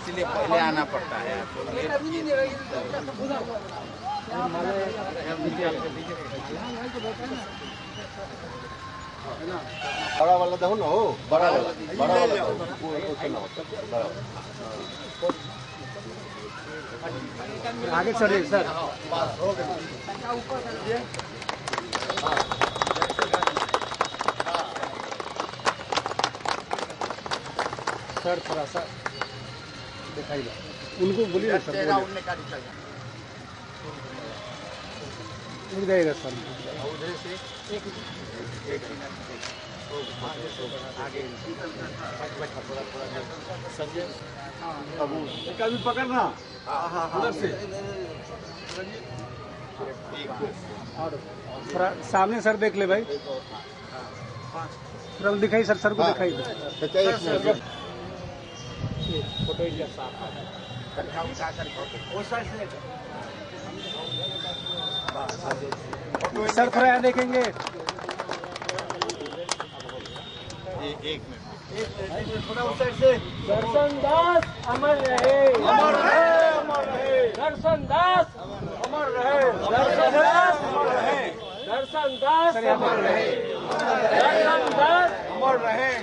इसलिए पहले आना पड़ता है। बड़ा वाला दो ना, हो बड़ा वाला आगे चलिए सर। सर थोड़ा सा दिखाई दो, उनको बोलिए ना सर। उड़ जाएगा सर। कभी पकड़ना उधर से। और थोड़ा सामने सर देख ले भाई, थोड़ा दिखाई सर, सर को दिखाई दो। फोटो सर थोड़ा यहाँ देखेंगे। एक मिनट दर्शन दास अमर रहे, अमर रहे, अमर रहे। दर्शन दास अमर रहे, दर्शन दास अमर रहे। दर्शन दास अमर रहे, दर्शन दास अमर रहे।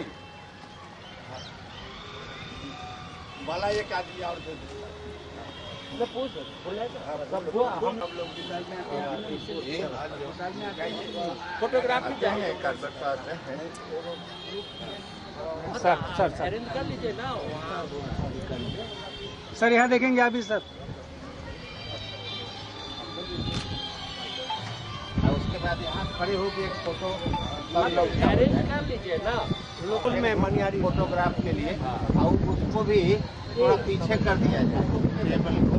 वाला ये काट दिया और दे दिया। फोटोग्राफी चाहिए कर सकता है सर सर सर अरेंज कर लीजिए ना। सर यहाँ देखेंगे अभी सर। और उसके बाद यहाँ खड़े होकर एक फोटो अरेंज कर लीजिए ना लोकल में मनियारी फोटोग्राफ के लिए, और उसको भी थोड़ा पीछे कर दिया जाए टेबल को।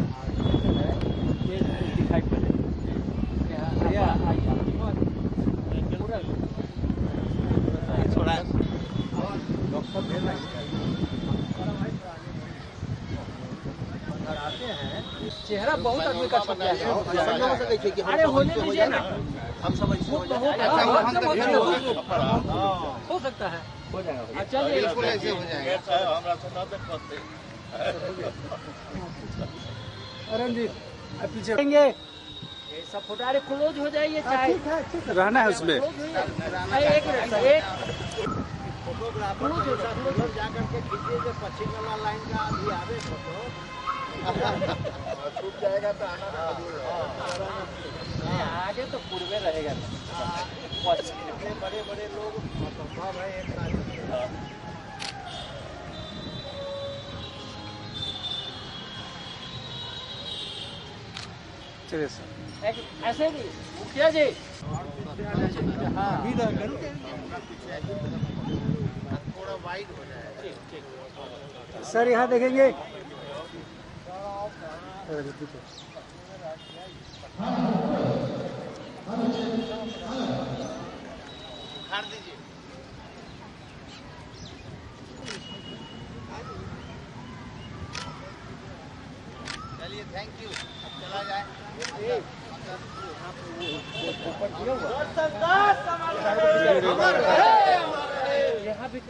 दिखाई पड़े थोड़ा चेहरा बहुत आदमी का छप गया है। अरे होने दीजिए ना, हम समझ हो सकता है, हो जाएगा। चलिए बिल्कुल ऐसे हो जाएगा। रंजीत पीछे रहेंगे। सब फोटो अरे क्लोज हो जाइए, चाहे रहना है उसमें। एक मिनट सर, एक क्लोज हो जाए जाकर के खींचिए जो पश्चिम वाला लाइन का अभी आवे फोटो छूट जाएगा तो आना आगे तो पूर्वे रहेगा। इतने बड़े बड़े लोग संभव है एक साथ। चलिए सर। ऐसे भी मुखिया जी थोड़ा वाइड हो जाएगा। सर यहाँ देखेंगे। उखाड़ दीजिए। चलिए थैंक यू, चला जाए। यहाँ भी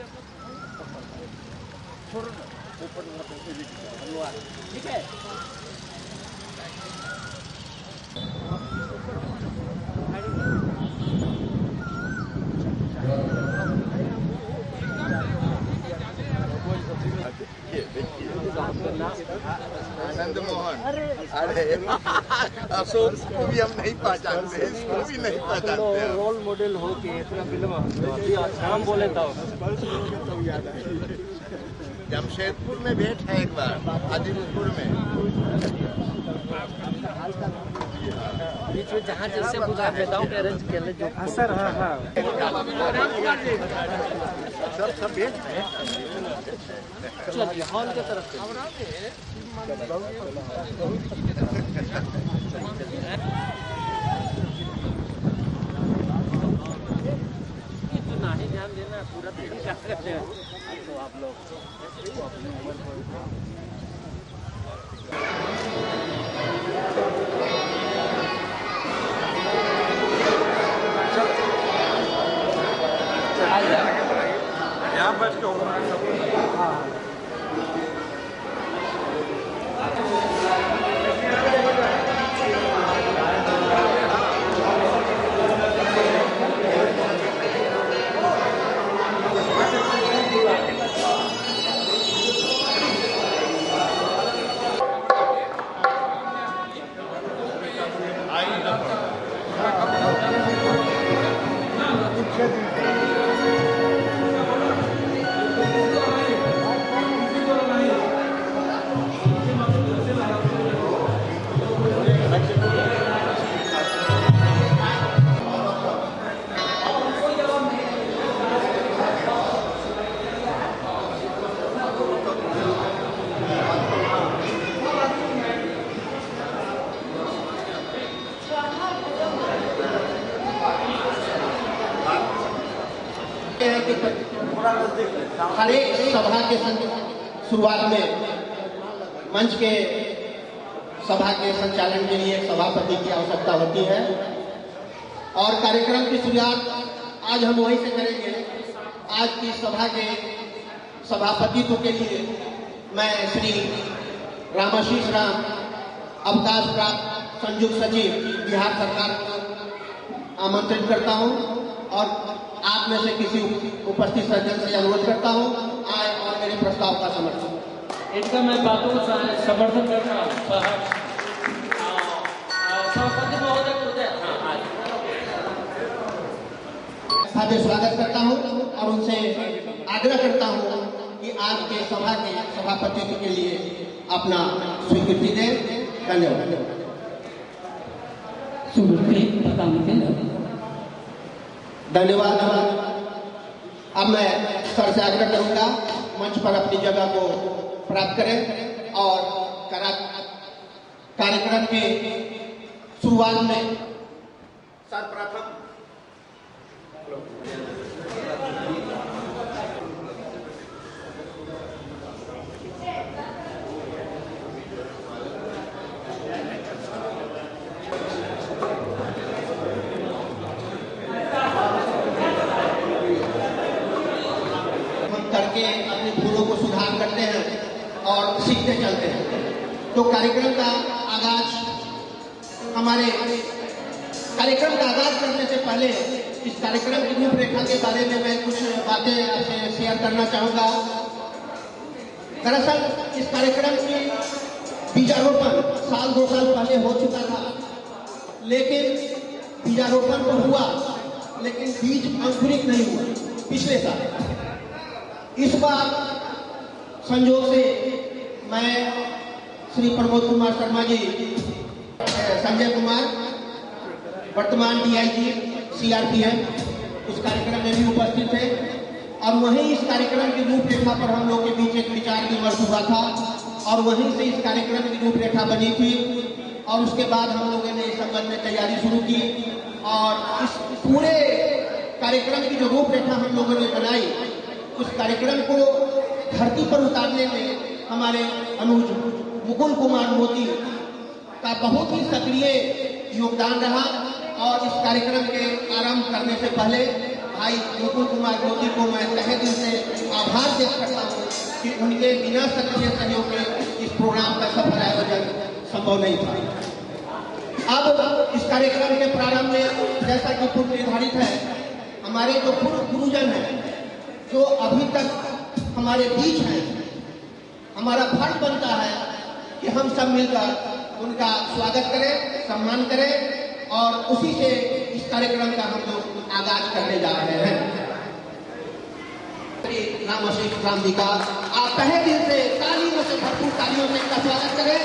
छोड़ो ना, ऊपर ठीक है। आनंद मोहन, अरे अशोक को भी हम नहीं पहचानते, इसको भी नहीं पहचानते। रोल मॉडल हो के इतना फिल्म नाम बोले तो जमशेदपुर में भेंट है एक बार, आदिपुर में। बीच में जहाँ जैसे बुला बताओ अरेंज कर ले जो। हाँ सर, हाँ हाँ सब भेंट है। चलिए हॉल की तरफ से इतना ही ध्यान देना, पूरा तरीका करते हैं तो आप लोग यहाँ बैठ के होगा। शुरुआत में मंच के सभा के संचालन के लिए सभापति की आवश्यकता होती है और कार्यक्रम की शुरुआत आज हम वहीं से करेंगे। आज की सभा के सभापतित्व के लिए मैं श्री रामाशीष राम अवकाश प्राप्त संयुक्त सचिव बिहार सरकार को आमंत्रित करता हूं और आप में से किसी उपस्थित सज्जन से अनुरोध करता हूं आए और मेरे प्रस्ताव का समर्थन। इनका मैं बातों का समर्थन कर रहा हूँ। सभापति महोदय हार्दिक स्वागत करता हूं और उनसे आग्रह करता हूं कि आज के सभा के सभापतित्व के लिए अपना स्वीकृति दें। धन्यवाद। धन्यवाद। अब मैं सर से आग्रह करूंगा मंच पर अपनी जगह को प्राप्त करें और कार्यक्रम के शुरुआत में सर्वप्रथम करके अपनी भूलों को सुधार करते हैं और सीखते चलते हैं। तो कार्यक्रम का आगाज करने से पहले इस कार्यक्रम की रूपरेखा के बारे में मैं कुछ बातें आपसे शेयर करना चाहूंगा। दरअसल इस कार्यक्रम की बीजारोपण साल 2 साल पहले हो चुका था, लेकिन बीजारोपण तो हुआ लेकिन बीज अंकुरित नहीं हुआ पिछले साल। इस बार संयोग से मैं श्री प्रमोद कुमार शर्मा जी, संजय कुमार वर्तमान DIG CRPF उस कार्यक्रम में भी उपस्थित थे और वहीं इस कार्यक्रम की रूपरेखा पर हम लोग के बीच एक विचार विमर्श हुआ था और वहीं से इस कार्यक्रम की रूपरेखा बनी थी और उसके बाद हम लोगों ने इस संबंध में तैयारी शुरू की और इस पूरे कार्यक्रम की जो रूपरेखा हम लोगों ने बनाई उस कार्यक्रम को धरती पर उतारने में हमारे अनुज मुकुल कुमार मोदी का बहुत ही सक्रिय योगदान रहा और इस कार्यक्रम के आरंभ करने से पहले भाई मुकुल कुमार मोदी को मैं तहे दिल से आभार व्यक्त करता हूँ कि उनके बिना सक्रिय सहयोग के इस प्रोग्राम का सफल आयोजन संभव नहीं था। अब इस कार्यक्रम के प्रारंभ में जैसा कि पूर्व निर्धारित है, हमारे जो पूर्व गुरुजन हैं जो अभी तक हमारे बीच हैं, हमारा फर्ज बनता है कि हम सब मिलकर उनका स्वागत करें, सम्मान करें और उसी से इस कार्यक्रम का हम लोग आगाज करने जा रहे हैं। रामाशीष राम जी का आप तहे दिल से तालियों से भरपूर तालियों से इनका स्वागत करें।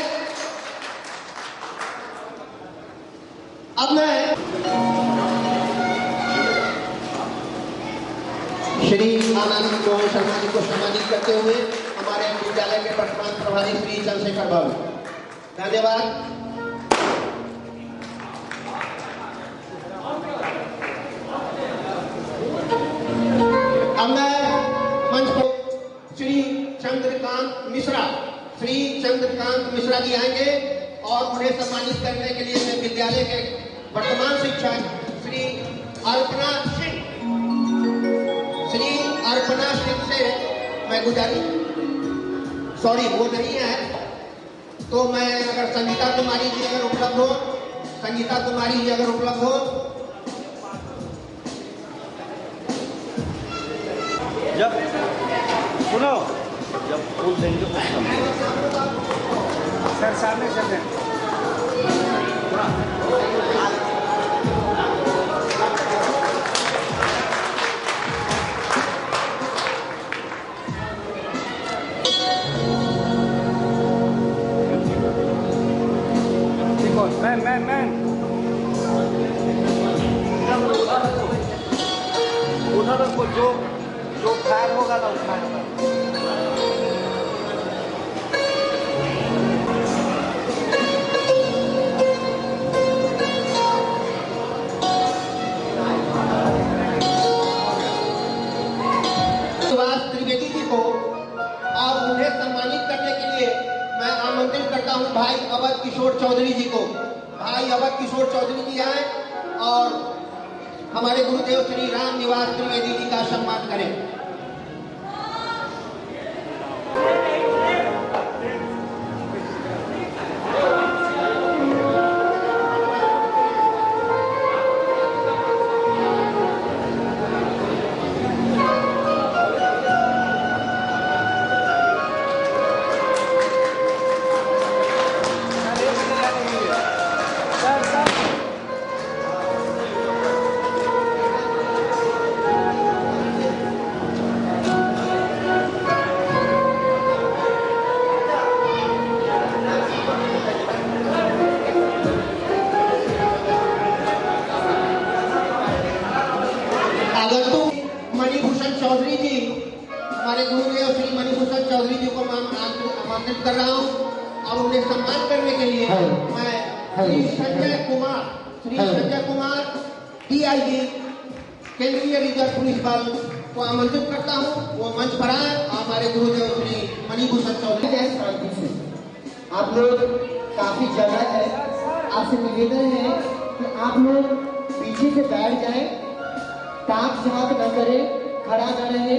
अब मैं श्री आनंद मोहन शर्मा जी को सम्मानित करते हुए हमारे विद्यालय के वर्तमान प्रभारी श्री चंद्रशेखर बाबू, धन्यवाद। अब मैं मंच पर श्री चंद्रकांत मिश्रा जी आएंगे और उन्हें सम्मानित करने के लिए मैं विद्यालय के वर्तमान शिक्षक श्री अर्पणा सिंह से मैं गुजारिश, सॉरी वो नहीं है तो मैं अगर संगीता कुमारी जी अगर उपलब्ध हो, जब सुनो जब फूल देंगे सर सामने चल रहे हैं। मैन उधर को जो फायर होगा ना उठाएगा। त्रिवेदी जी को और उन्हें सम्मानित हूँ भाई अवध किशोर चौधरी जी को। भाई अवध किशोर चौधरी जी आए और हमारे गुरुदेव श्री राम निवास त्रिवेदी जी का सम्मान करें। मणिभूषण चौधरी जी, हमारे गुरुदेव श्री मणिभूषण चौधरी जी को मैं आमंत्रित कर रहा हूँ और उन्हें सम्मान करने के लिए मैं श्री संजय कुमार DIG केंद्रीय रिजर्व पुलिस बल को आमंत्रित करता हूँ। वो मंच पर आए और हमारे गुरुदेव श्री मणिभूषण चौधरी। आप लोग काफी जगह है, आपसे निवेदन है कि आप लोग पीछे से बैठ जाएं, ताक झांक न करें, खड़ा न रहे,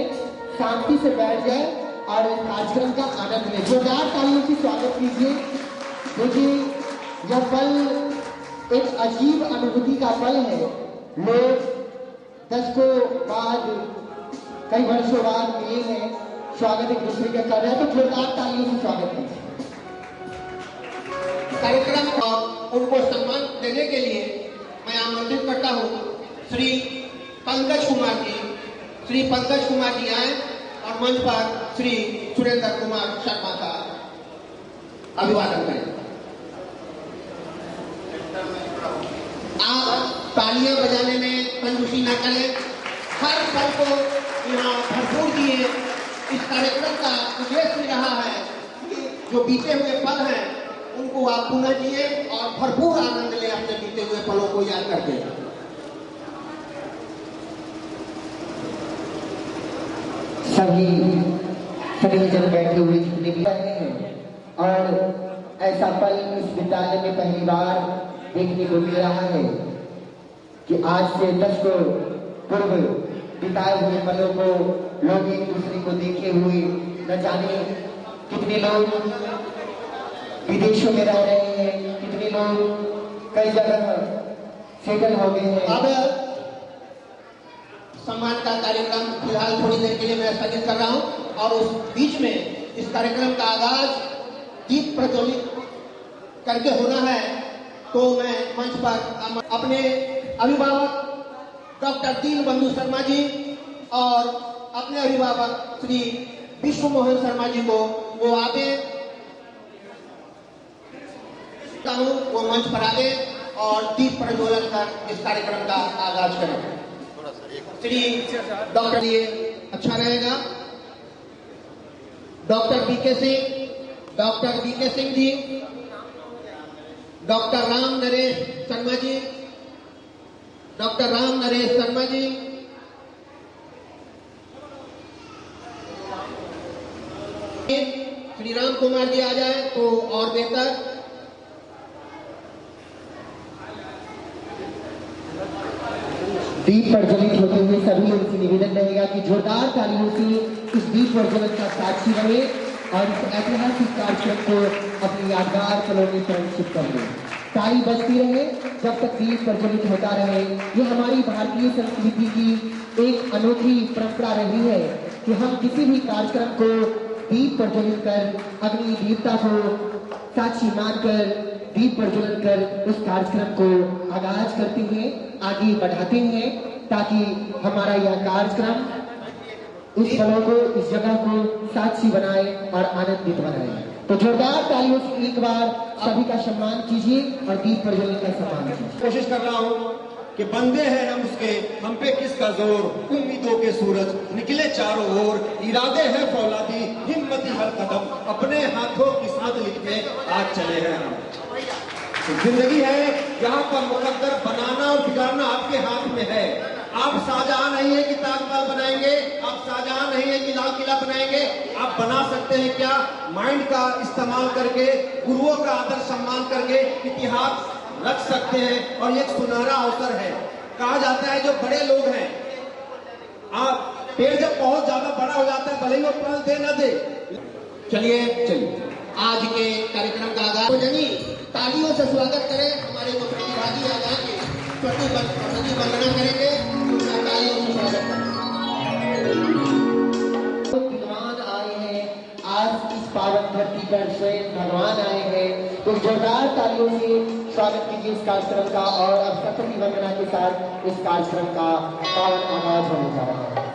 शांति से बैठ जाए और कार्यक्रम का आनंद लें। जोरदार तालियों से स्वागत कीजिए। देखिए यह पल एक अजीब अनुभूति का पल है। लोग दशकों बाद, कई वर्षों बाद मिले हैं, स्वागत एक दूसरे का कर रहे हैं, तो जोरदार तालियों से स्वागत कीजिए। कार्यक्रम और उनको सम्मान देने के लिए मैं आमंत्रित करता हूँ श्री पंकज कुमार जी आए और मंच पर श्री सुरेंद्र कुमार शर्मा का अभिवादन करें। आप तालियां बजाने में कंजूसी न करें, हर पल को यहाँ भरपूर दिए। इस कार्यक्रम का उद्देश्य रहा है कि जो बीते हुए पल हैं उनको आप पुनः जिए और भरपूर आनंद लें अपने बीते हुए पलों को याद करके। सभी जन बैठे हुए जितने भी हैं और ऐसा पल इस विद्यालय में पहली बार देखने को मिल रहा है कि आज से दशकों पूर्व बिताए हुए पलों को लोग एक दूसरे को देखे हुए, न जाने कितने लोग विदेशों में रह रहे हैं, कितने लोग कई जगह सेटल हो गए हैं। अब सम्मान का कार्यक्रम फिलहाल थोड़ी देर के लिए मैं स्थगित कर रहा हूं और उस बीच में इस कार्यक्रम का आगाज दीप प्रज्वलित करके होना है। तो मैं मंच पर अपने अभिभावक डॉक्टर दीनबंधु शर्मा जी और अपने अभिभावक श्री विश्व मोहन शर्मा जी को वो आगे वो मंच पर आगे और दीप प्रज्वलन कर इस कार्यक्रम का आगाज करें। श्री डॉक्टर ये अच्छा रहेगा। Doctor BK Singh ji, doctor Ram Naresh Sharma ji, Shri Ram Kumar ji आ जाए तो और बेहतर। दीप प्रज्वलित होते हुए सभी लोगों से निवेदन रहेगा कि जोरदार तालियों से इस दीप प्रज्वलन का साक्षी बने और इस ऐतिहासिक कार्यक्रम को अपनी यादगार पलों में संरक्षित कर ले। ताली बजती रहे जब तक दीप प्रज्वलित होता रहे। ये हमारी भारतीय संस्कृति की एक अनोखी परंपरा रही है कि हम किसी भी कार्यक्रम को दीप प्रज्वलित कर, अग्नि देवता को साक्षी मानकर, दीप प्रज्वलन कर उस कार्यक्रम को आगाज करते हैं, आगे बढ़ाते हैं, ताकि हमारा यह कार्यक्रम इस पलों को, इस जगह को साक्षी बनाए और आनंदित बनाए। तो जोरदार तालियों से एक बार सभी का सम्मान कीजिए और दीप प्रज्वलन का सम्मान कीजिए। कोशिश कर रहा हूँ कि बंदे हैं हम उसके, हम पे किसका जोर, उम्मीदों के सूरज निकले चारों ओर, इरादे हैं फौलादी, हिम्मती हर कदम, अपने हाथों किस्मत लिखने आज चले हैं हम। जिंदगी है यहाँ का मुकद्दर बनाना और बिगाड़ना आपके हाथ में है। आप शाहजहां नहीं है कि ताजमहल बनाएंगे, आप शाहजहां नहीं है कि लाल किला बनाएंगे। आप बना सकते हैं क्या? माइंड का इस्तेमाल करके, गुरुओं का आदर सम्मान करके इतिहास रख सकते हैं। और ये एक सुनहरा अवसर है। कहा जाता है जो बड़े लोग हैं, आप पेड़ जब बहुत ज्यादा बड़ा हो जाता है, भले ही वो फल दे न दे। चलिए आज के कार्यक्रम का आगाज तालियों से स्वागत करें। हमारे जो प्रतिभागी आगाज के प्रति वंदना करेंगे, तालियों से स्वागत करें। विद्वान आए हैं आज इस पावन धरती पर, स्वयं भगवान आए हैं, तो जोरदार तालियों से स्वागत कीजिए इस कार्यक्रम का। और अब सप्तमी वंदना के साथ इस कार्यक्रम का पावन आगाज होने जा रहा है।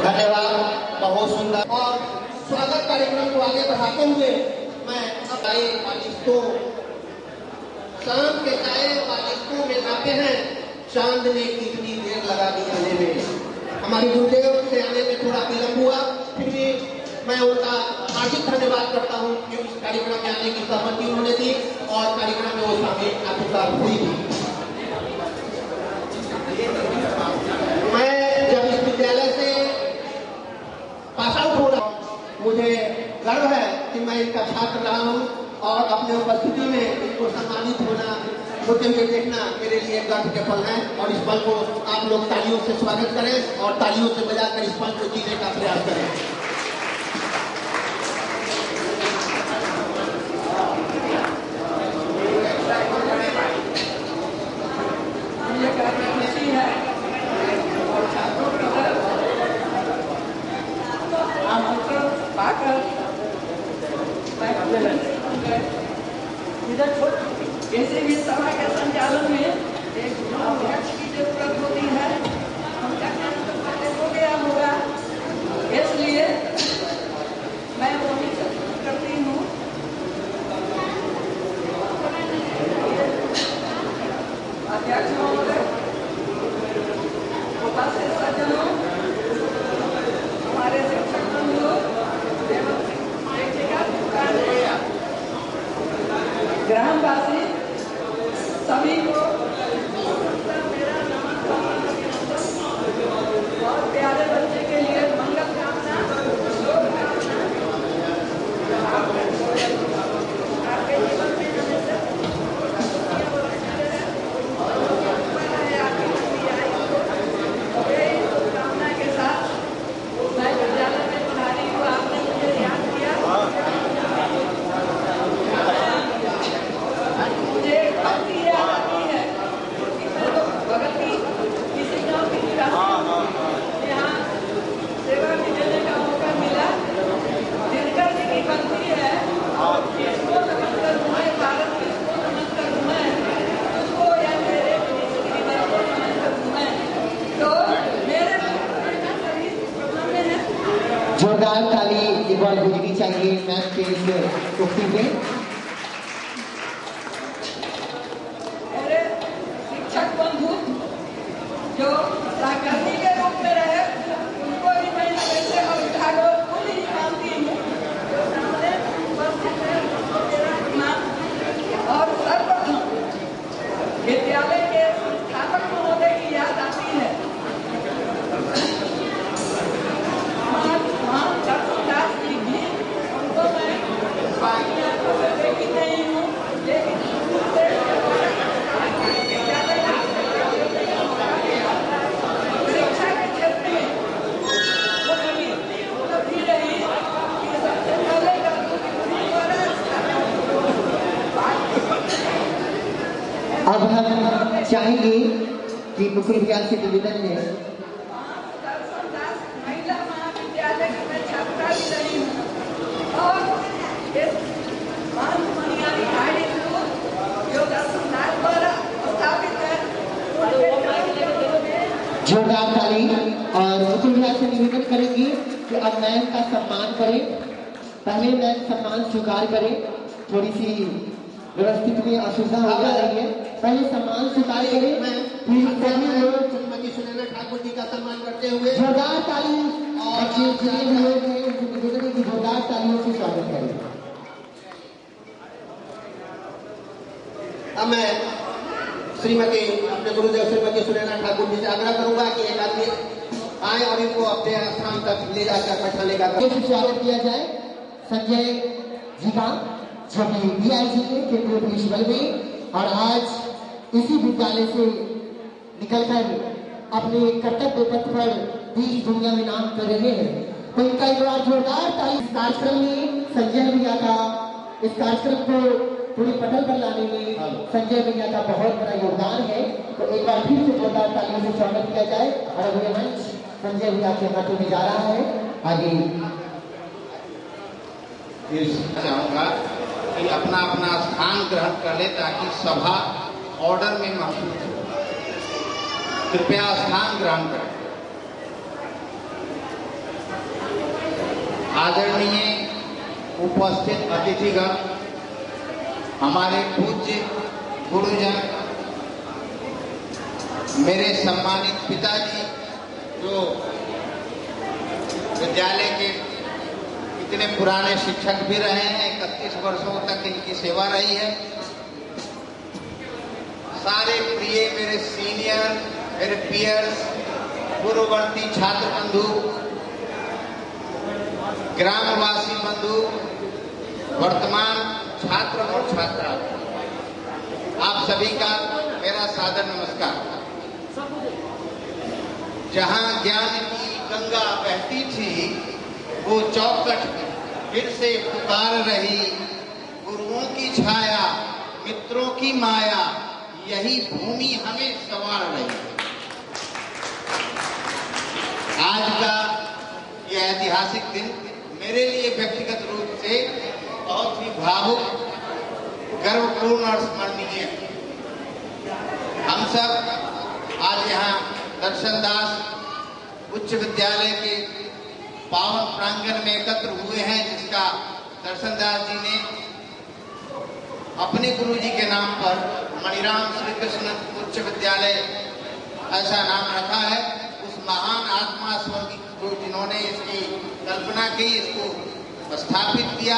धन्यवाद, बहुत सुंदर। और स्वागत कार्यक्रम को आगे बढ़ाते हुए मैं अब आए बालिस्तों, शाम के आए बालिस्तों में आते हैं, चांद ने कितनी देर लगा दी आने में। हमारे गुरुदेव से आने में थोड़ा विलंब हुआ, फिर भी मैं उनका हार्दिक धन्यवाद करता हूँ कि इस कार्यक्रम में आने की सहमति उन्होंने दी और कार्यक्रम में वो शामिल आखिरकार हुई भी। मैं जब इस विद्यालय से पास आउट हो रहा हूँ, मुझे गर्व है कि मैं इनका छात्र रहा हूँ और अपने उपस्थिति में इनको सम्मानित होते हुए देखना मेरे लिए गर्व के पल है। और इस पल को आप लोग तालियों से स्वागत करें और तालियों से बजाकर इस पल को जीने का प्रयास करें। किसी भी सभा के संचालन में एक अध्यक्ष की जरूरत होती है। उनका काम तो पहले हो गया होगा, इसलिए मैं वही करती हूँ। अध्यक्ष महोदय, उपस्थित सज्जनों, हमारे शिक्षक बंधुओं एवं शिक्षिका ग्रामवासी सभी को मेरा नमस्कार और प्यारे बच्चे के लिए मंगल कामना, आपके जीवन में हमेशा कामना के साथ मैं विद्यालय में पढ़ा रही हूँ। आपने मुझे याद किया, मुझे भक्ति याद आती है कि मैं तो भगत की किसी गाँव की यहाँ सेवा में देने का मौका मिला। दिनकर जी की भक्ति है, किसको नमन करूँ मैं, भारत किसको नमन करूँ मैं, उसको या मेरे गिरिवर को नमन करूँ मैं। तो मेरे सभी प्रणाम में है। जोरदार ताली एक बार भेजनी चाहिए मैम के इस उक्ति में। मेरे शिक्षक बंधु जो सहकर्मी के रूप में रहे, उनको भी मैं वैसे अभिभावक को ही मानती हूँ। जो सामने उपस्थित है उनको मेरा सम्मान और सर्वप्रथम विद्यालय के संस्थापक महोदय की याद आती है। महान दर्शनदास जी भी, उनको मैं देखी नहीं हूँ, लेकिन शिक्षा के क्षेत्र में वो कभी उपलब्धि रही कि सबसे पहले अब हम चाहेंगे कि मुकुल भैया से निवेदन है। दर्शनदास महिला महाविद्यालय की मैं छात्रा भी रही हूँ और इस मनियारी हाई स्कूल जो दर्शनदास द्वारा स्थापित है, जोरदार ताली। और मुकुल भैया से निवेदन करेंगे कि अब मैम का सम्मान करें। पहले मैम सम्मान स्वीकार करें, थोड़ी सी व्यवस्थित में असुविधा हो जा रही है। पहले सम्मान स्वीकार करें, फिर सभी लोग श्रीमती सुनैना ठाकुर जी का सम्मान करते हुए जोरदार ताली और जितने भी लोग हैं उनसे निवेदन है कि जोरदार तालियों से स्वागत करें। अब मैं श्रीमती अपने गुरुदेव श्रीमती सुनैना ठाकुर जी से आग्रह करूंगा कि एक आदमी आए और इनको अपने स्थान तक ले जाकर बैठाने का स्वागत किया जाए संजय जी का, जो कि DIG के केंद्रीय पुलिस बल में और आज इसी विद्यालय से निकलकर अपने कर्तव्य पथ पर देश दुनिया में नाम कर रहे हैं। तो इनका एक बार जोरदार ताली। इस कार्यक्रम में संजय भैया का, इस कार्यक्रम को पूरी पटल पर लाने में संजय भैया का बहुत बड़ा योगदान है। तो एक बार फिर से जोरदार तालियों से स्वागत किया जाए और अगले मंच संजय भैया के हाथों में जा रहा है। आगे चाहूंगा कि अपना अपना स्थान ग्रहण कर ले ताकि सभा ऑर्डर में महसूस हो। कृपया स्थान ग्रहण करें। आदरणीय उपस्थित अतिथिगण, हमारे पूज्य गुरुजन, मेरे सम्मानित पिताजी जो विद्यालय के इतने पुराने शिक्षक भी रहे हैं, 31 वर्षों तक इनकी सेवा रही है। सारे प्रिय मेरे सीनियर, मेरे पीयर्स, पूर्ववर्ती छात्र बंधु, ग्रामवासी बंधु, वर्तमान छात्र और छात्रा, आप सभी का मेरा सादर नमस्कार। जहां ज्ञान की गंगा बहती थी, वो चौखट फिर से पुकार रही, गुरुओं की छाया, मित्रों की माया, यही भूमि हमें संवार रही। आज का यह ऐतिहासिक दिन मेरे लिए व्यक्तिगत रूप से बहुत ही भावुक, गर्वपूर्ण और स्मरणीय है। हम सब आज यहाँ दर्शन दास उच्च विद्यालय के पावन प्रांगण में एकत्र हुए हैं, जिसका दर्शन दास जी ने अपने गुरु जी के नाम पर मणिराम श्री कृष्ण उच्च विद्यालय ऐसा नाम रखा है। उस महान आत्मा स्वर्गीय गुरु जिन्होंने इसकी कल्पना की, इसको स्थापित किया,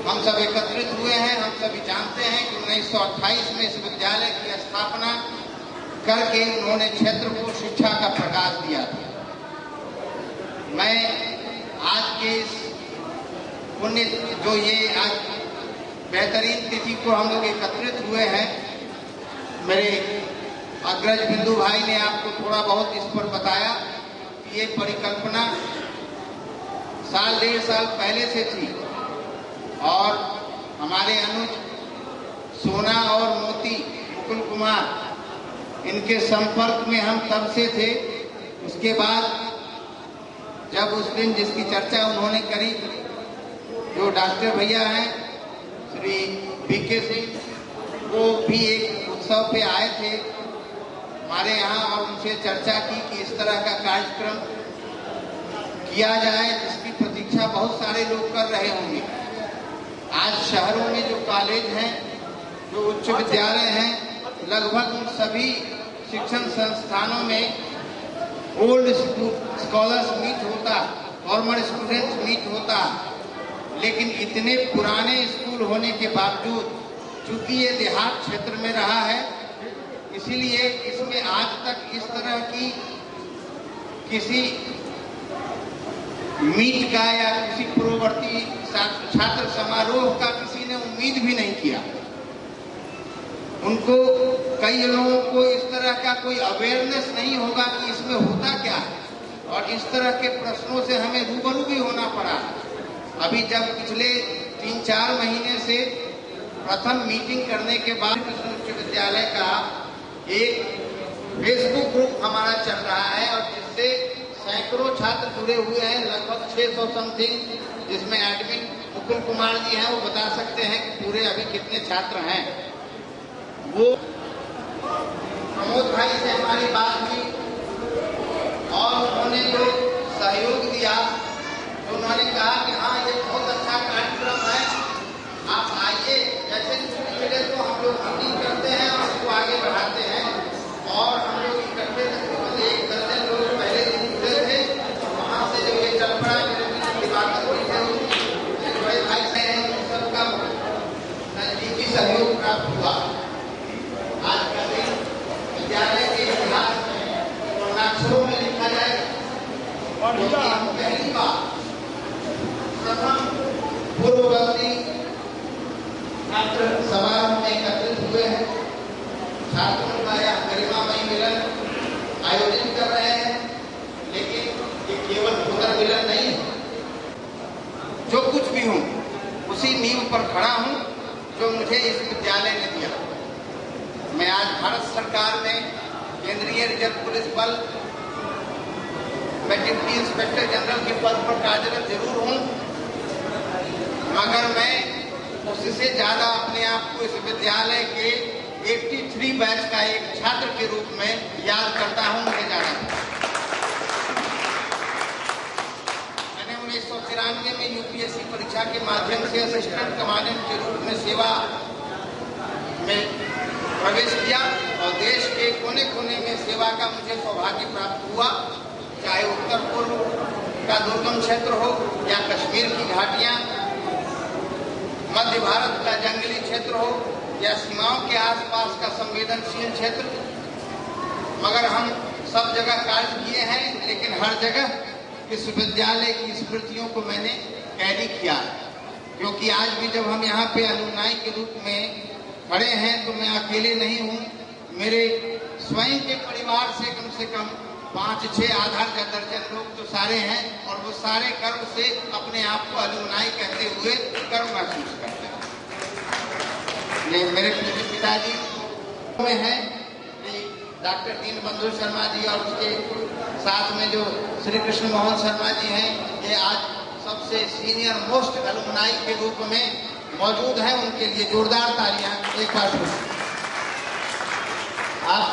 हम सब एकत्रित हुए हैं। हम सभी जानते हैं कि 1928 में इस विद्यालय की स्थापना करके उन्होंने क्षेत्र को शिक्षा का प्रकाश दिया था। मैं आज के इस पुण्य जो ये आज बेहतरीन तिथि को हम लोग एकत्रित हुए हैं, मेरे अग्रज बिंदु भाई ने आपको थोड़ा बहुत इस पर बताया कि ये परिकल्पना साल 1.5 साल पहले से थी और हमारे अनुज सोना और मोती मुकुल कुमार, इनके संपर्क में हम तब से थे। उसके बाद जब उस दिन जिसकी चर्चा उन्होंने करी, जो डॉक्टर भैया हैं श्री बीके सिंह, वो भी एक उत्सव पे आए थे हमारे यहाँ और उनसे चर्चा की कि इस तरह का कार्यक्रम किया जाए जिसकी प्रतीक्षा बहुत सारे लोग कर रहे होंगे। आज शहरों में जो कॉलेज हैं, जो उच्च विद्यालय हैं, लगभग उन सभी शिक्षण संस्थानों में ओल्ड स्कॉलर्स मीट होता, फॉर्मर स्टूडेंट्स मीट होता, लेकिन इतने पुराने स्कूल होने के बावजूद चूंकि ये देहात क्षेत्र में रहा है, इसीलिए इसमें आज तक इस तरह की किसी मीट का या किसी पूर्ववर्ती छात्र समारोह का किसी ने उम्मीद भी नहीं किया। उनको कई लोगों को इस तरह का कोई अवेयरनेस नहीं होगा कि इसमें होता क्या है, और इस तरह के प्रश्नों से हमें रूबरू भी होना पड़ा। अभी जब पिछले 3-4 महीने से प्रथम मीटिंग करने के बाद कृष्ण उच्च विद्यालय का एक फेसबुक ग्रुप हमारा चल रहा है और जिससे सैकड़ों छात्र जुड़े हुए हैं, लगभग 600 समथिंग, जिसमें एडमिन मुकुल कुमार जी हैं, वो बता सकते हैं कि पूरे अभी कितने छात्र हैं। वो प्रमोद भाई से हमारी बात हुई और उन्होंने जो सहयोग दिया, तो उन्होंने कहा कि हाँ ये बहुत अच्छा कार्यक्रम है, आप आइए, जैसे छुट्टी मिले तो हम लोग मीटिंग करते हैं और उसको आगे बढ़ाते हैं। और हम लोग इकट्ठे एक दर्जन लोग पहले दिन जुड़े थे, वहाँ से जो ये चल पड़ा, मेरे बात हुई थे, बड़े भाई से सबका नजदीकी सहयोग प्राप्त हुआ। आज का दिन विद्यालय के इतिहास में वर्णाक्षरों में लिखा जाए, क्योंकि हम पहली बार प्रथम पूर्ववर्ती छात्र समारोह में एकत्रित हुए हैं। छात्रों का यह गरिमामयी मिलन आयोजित कर रहे हैं, लेकिन ये केवल पुनर्मिलन नहीं है। जो कुछ भी हूँ उसी नींव पर खड़ा हूँ जो मुझे इस विद्यालय ने दिया। मैं आज भारत सरकार में केंद्रीय रिजर्व पुलिस बल में डिप्टी इंस्पेक्टर जनरल के पद पर कार्यरत जरूर हूँ, मगर मैं उससे ज्यादा अपने आप को इस विद्यालय के 83 बैच का एक छात्र के रूप में याद करता हूँ। मुझे जाना 1992 में यूपीएससी परीक्षा के माध्यम से असिस्टेंट कमांडेंट के रूप में सेवा में प्रवेश किया और देश के कोने कोने में सेवा का मुझे सौभाग्य प्राप्त हुआ, चाहे उत्तर पूर्व का दुर्गम क्षेत्र हो या कश्मीर की घाटियां, मध्य भारत का जंगली क्षेत्र हो या सीमाओं के आसपास का संवेदनशील क्षेत्र। मगर हम सब जगह कार्य किए हैं, लेकिन हर जगह विश्वविद्यालय की स्मृतियों को मैंने कैरी किया, क्योंकि आज भी जब हम यहाँ पे अलुमनाई के रूप में खड़े हैं तो मैं अकेले नहीं हूँ। मेरे स्वयं के परिवार से कम 5-6 आधा दर्जन लोग तो सारे हैं, और वो सारे गर्व से अपने आप को अलुमनाई कहते हुए गर्व महसूस करते हैं। मेरे पिताजी में हैं डॉक्टर दीनबंधु शर्मा जी, और उसके साथ में जो श्री कृष्ण मोहन शर्मा जी हैं, ये आज सबसे सीनियर मोस्ट अलुमनाई के रूप में मौजूद हैं। उनके लिए जोरदार तालियां एक बार। आप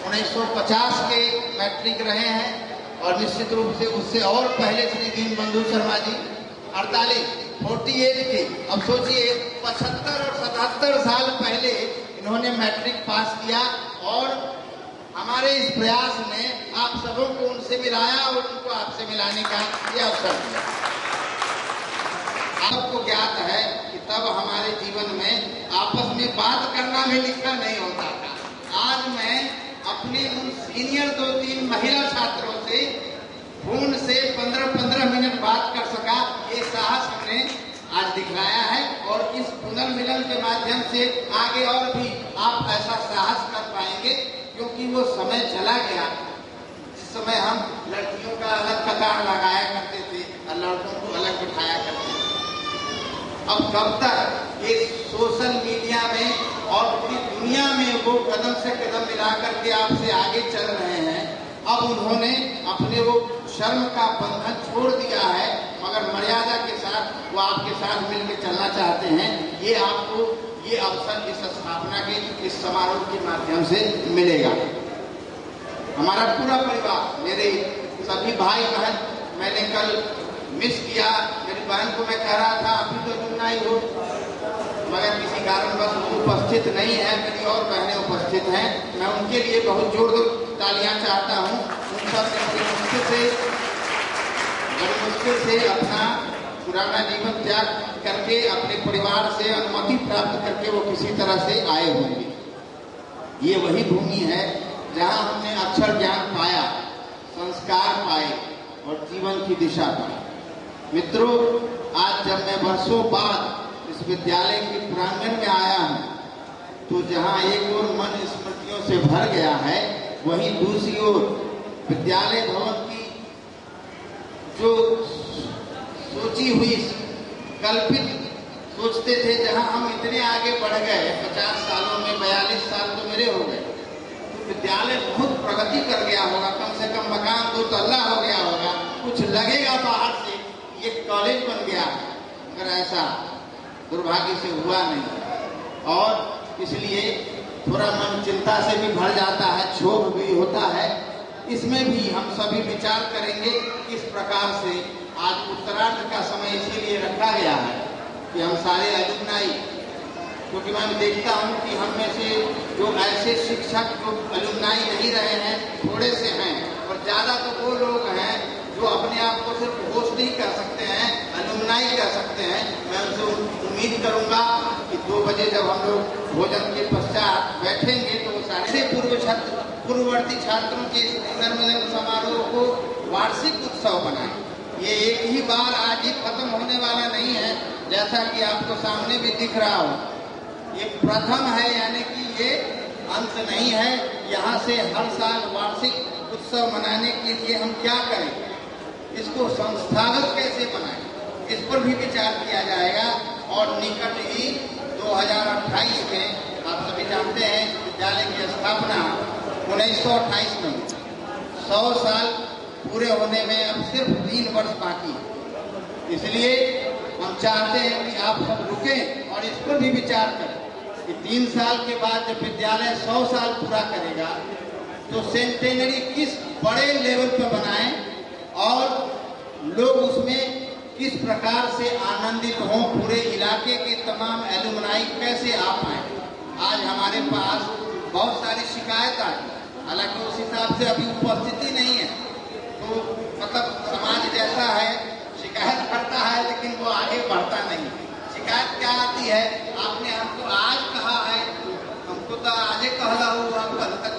1950 के मैट्रिक रहे हैं, और निश्चित रूप से उससे और पहले श्री दीनबंधु शर्मा जी 48 के, अब सोचिए 75 और 77 साल पहले इन्होंने मैट्रिक पास किया, और हमारे इस प्रयास ने आप सबों को उनसे मिलाया और उनको आपसे मिलाने का ये अवसर दिया। आपको ज्ञात है कि तब हमारे जीवन में आपस में बात करना भी लिखा नहीं होता था। आज मैं अपने उन सीनियर 2-3 महिला छात्रों से फोन से 15-15 मिनट बात कर सका, ये साहस हमने आज दिखलाया है, और इस पुनर्मिलन के माध्यम से आगे और भी आप ऐसा साहस कर पाएंगे, क्योंकि वो समय चला गया जिस समय हम लड़कियों का अलग कतार लगाया करते थे और लड़कों को अलग बिठाया करते थे। अब कब तक ये सोशल मीडिया में और पूरी दुनिया में वो कदम से कदम मिला करके आपसे आगे चल रहे हैं। अब उन्होंने अपने वो शर्म का बंधन छोड़ दिया है, मगर मर्यादा के साथ वो आपके साथ मिलकर चलना चाहते हैं। ये आपको ये अवसर इस स्थापना के इस समारोह के माध्यम से मिलेगा। हमारा पूरा परिवार, मेरे सभी भाई बहन, मैंने कल मिस किया, मेरी बहन को मैं कह रहा था अभी तो अलुमनाई हो, मगर किसी कारणवश वो उपस्थित नहीं है। मेरी और बहनें उपस्थित हैं, मैं उनके लिए बहुत जोरदार तालियां चाहता हूँ। उन सब ने बड़ी मुश्किल से अपना पुराना जीवन त्याग करके अपने परिवार से अनुमति प्राप्त करके वो किसी तरह से आए होंगे। ये वही भूमि है जहाँ हमने अक्षर ज्ञान पाया, संस्कार पाए और जीवन की दिशा पाई। मित्रों, आज जब मैं वर्षों बाद इस विद्यालय के प्रांगण में आया हूँ, तो जहाँ एक ओर मन स्मृतियों से भर गया है, वहीं दूसरी ओर विद्यालय भवन की जो सोची हुई कल्पित सोचते थे, जहां हम इतने आगे बढ़ गए 50 सालों में, 42 साल तो मेरे हो गए, तो विद्यालय बहुत प्रगति कर गया होगा, कम से कम मकान 2 तल्ला हो गया होगा, कुछ लगेगा बाहर से ये कॉलेज बन गया, मगर ऐसा दुर्भाग्य से हुआ नहीं। और इसलिए थोड़ा मन चिंता से भी भर जाता है, क्षोभ भी होता है। इसमें भी हम सभी विचार करेंगे किस प्रकार से आज उत्तरार्ध का समय इसीलिए रखा गया है कि हम सारे अलुमनाई, क्योंकि मैं देखता हूँ कि हम में से जो ऐसे शिक्षक जो अलुमनाई नहीं रहे हैं थोड़े से हैं, और ज़्यादा तो वो लोग हैं जो अपने आप को सिर्फ होस्ट नहीं कर सकते हैं, अलुमनाई कर सकते हैं। मैं उनसे उम्मीद करूँगा कि 2 बजे जब हम लोग भोजन के पश्चात बैठेंगे तो सारे पूर्ववर्ती छात्रों के पुनर्मिलन समारोह को वार्षिक उत्सव बनाएं। ये एक ही बार आज ही खत्म होने वाला नहीं है, जैसा कि आपको सामने भी दिख रहा हो। ये प्रथम है, यानी कि ये अंत नहीं है। यहाँ से हर साल वार्षिक उत्सव मनाने के लिए हम क्या करें, इसको संस्थागत कैसे बनाएं, इस पर भी विचार किया जाएगा। और निकट ही 2028 में आप सभी जानते हैं विद्यालय की स्थापना 1928 में, 100 साल पूरे होने में अब सिर्फ 3 वर्ष बाकी है। इसलिए हम चाहते हैं कि आप सब रुकें और इस पर भी विचार करें कि 3 साल के बाद जब विद्यालय 100 साल पूरा करेगा तो सेंटेनरी किस बड़े लेवल पर बनाएं और लोग उसमें किस प्रकार से आनंदित हों, पूरे इलाके के तमाम एलुमनाई कैसे आ पाए। आज हमारे पास बहुत सारी शिकायत आई, हालांकि उस हिसाब से अभी उपस्थिति नहीं है, तो मतलब समाज जैसा है, शिकायत करता है लेकिन वो आगे बढ़ता नहीं। शिकायत क्या आती है, आपने हमको आज कहा है, हमको तो आजे कहला हुआ, कल तक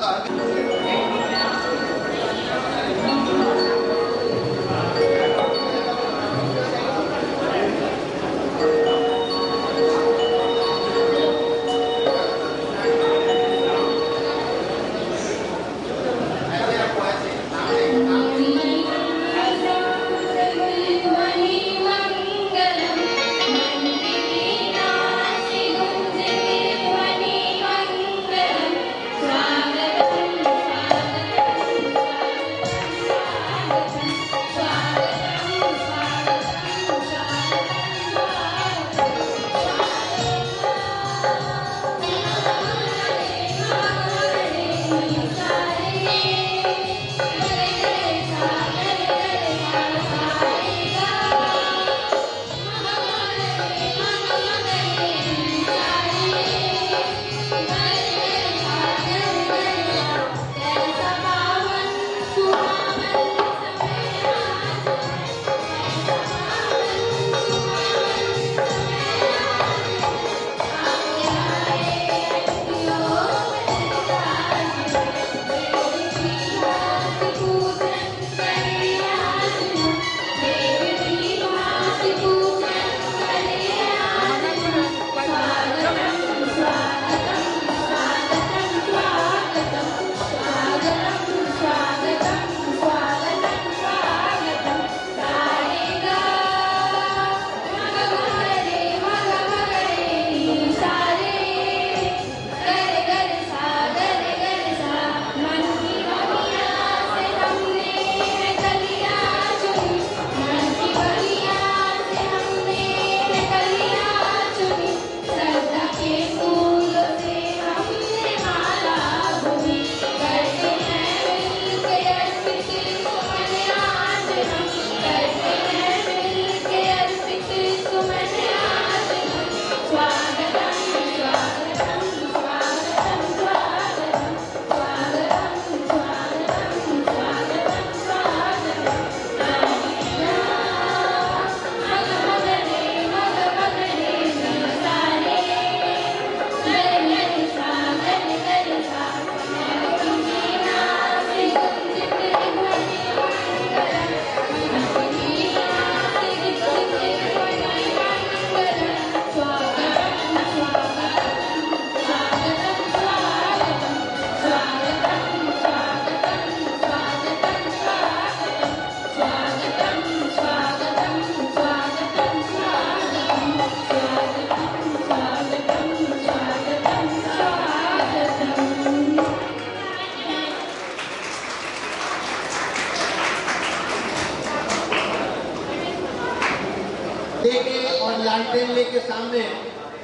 लालटेन लेके सामने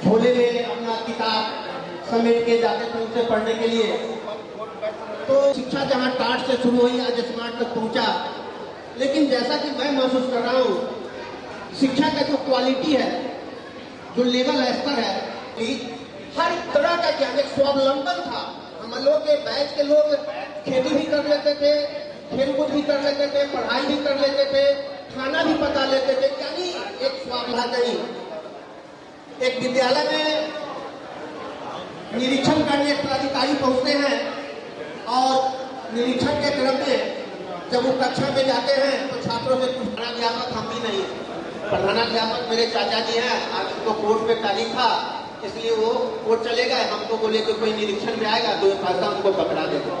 झोले में अपना किताब समेट के जाते थे उसे पढ़ने के लिए। तो शिक्षा जहाँ टाट से शुरू हुई आज स्मार्ट तक पहुंचा, लेकिन जैसा कि मैं महसूस कर रहा हूँ, शिक्षा का जो क्वालिटी है, जो लेवल स्तर है, हर तरह का ज्ञान एक स्वावलंबन था। हम लोग के बैच के लोग खेती भी कर लेते थे, खेलकूद भी कर लेते थे, पढ़ाई भी कर लेते थे, खाना भी पका लेते थे, यानी एक स्वावलंबन। एक विद्यालय में निरीक्षण करने एक अधिकारी पहुंचते हैं और निरीक्षण के क्रम में जब वो कक्षा में जाते हैं तो छात्रों से प्रधानाध्यापक हम भी नहीं है, प्रधानाध्यापक मेरे चाचा जी हैं, आज उनको कोर्ट में तारीख था इसलिए वो कोर्ट चले गए। हमको बोले कि कोई निरीक्षण में आएगा तो भाषा उनको पकड़ा देगा।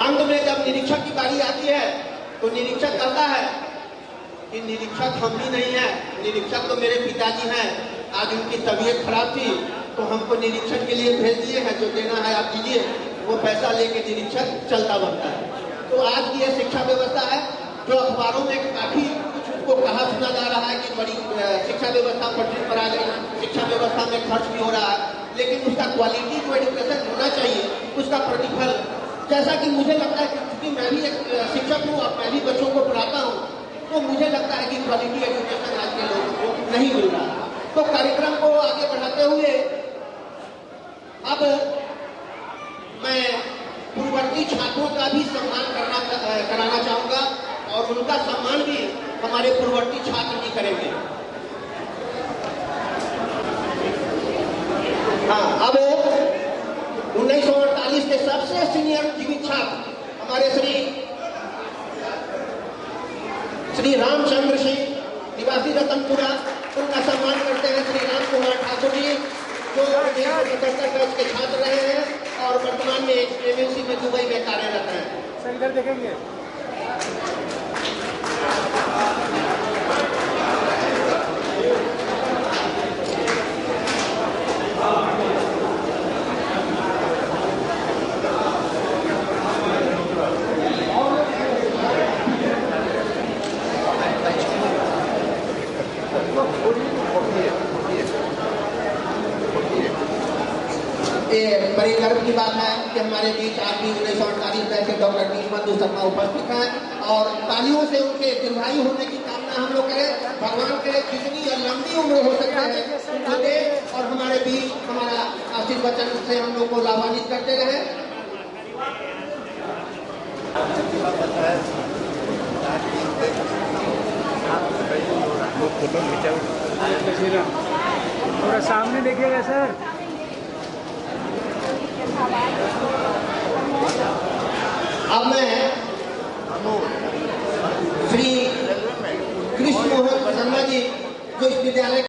अंत में जब निरीक्षक की बारी आती है तो निरीक्षक कहता है कि निरीक्षक हम भी नहीं है, निरीक्षक तो मेरे पिताजी हैं, आज उनकी तबीयत खराब थी तो हमको निरीक्षण के लिए भेज दिए हैं, जो देना है आप दीजिए। वो पैसा लेके निरीक्षक चलता बनता है। तो आज की यह शिक्षा व्यवस्था है जो अखबारों में काफी कुछ उसको कहा सुना जा रहा है कि बड़ी शिक्षा व्यवस्था पटरी पर आ गई, शिक्षा व्यवस्था में खर्च भी हो रहा है, लेकिन उसका क्वालिटी जो एजुकेशन होना चाहिए उसका प्रतिफल, जैसा कि मुझे लगता है कि मैं भी एक शिक्षक हूँ और मैं भी बच्चों को पढ़ाता हूँ, तो मुझे लगता है कि क्वालिटी एजुकेशन आज के लोगों को नहीं मिल रहा। तो कार्यक्रम को आगे बढ़ाते हुए अब मैं पूर्ववर्ती छात्रों का भी सम्मान कराना चाहूंगा और उनका सम्मान भी हमारे पूर्ववर्ती छात्र भी करेंगे। हाँ, अब 1948 के सबसे सीनियर जीवित छात्र हमारे श्री रामचंद्र सिंह निवासी रतनपुरा, उनका सम्मान करते हैं श्री राम कुमार ठाकुर जी, जो 1977 बैच के छात्र रहे हैं और वर्तमान में MUC में दुबई में कार्यरत हैं। सर इधर देखेंगे। ये बड़ी गर्व की बात है कि हमारे बीच आज भी 1948 बैच के डॉक्टर नीलमधु शर्मा उपस्थित हैं और तालियों से उनके दीर्घायु होने की कामना हम लोग करें। भगवान करे जितनी लंबी उम्र हो सकता है उनको दे और हमारे बीच हमारा आशीर्वचन से हम लोग को लाभान्वित करते रहे। थोड़ा सामने देखिएगा सर। अब मैं श्री कृष्ण मोहन शर्मा जी जो इस विद्यालय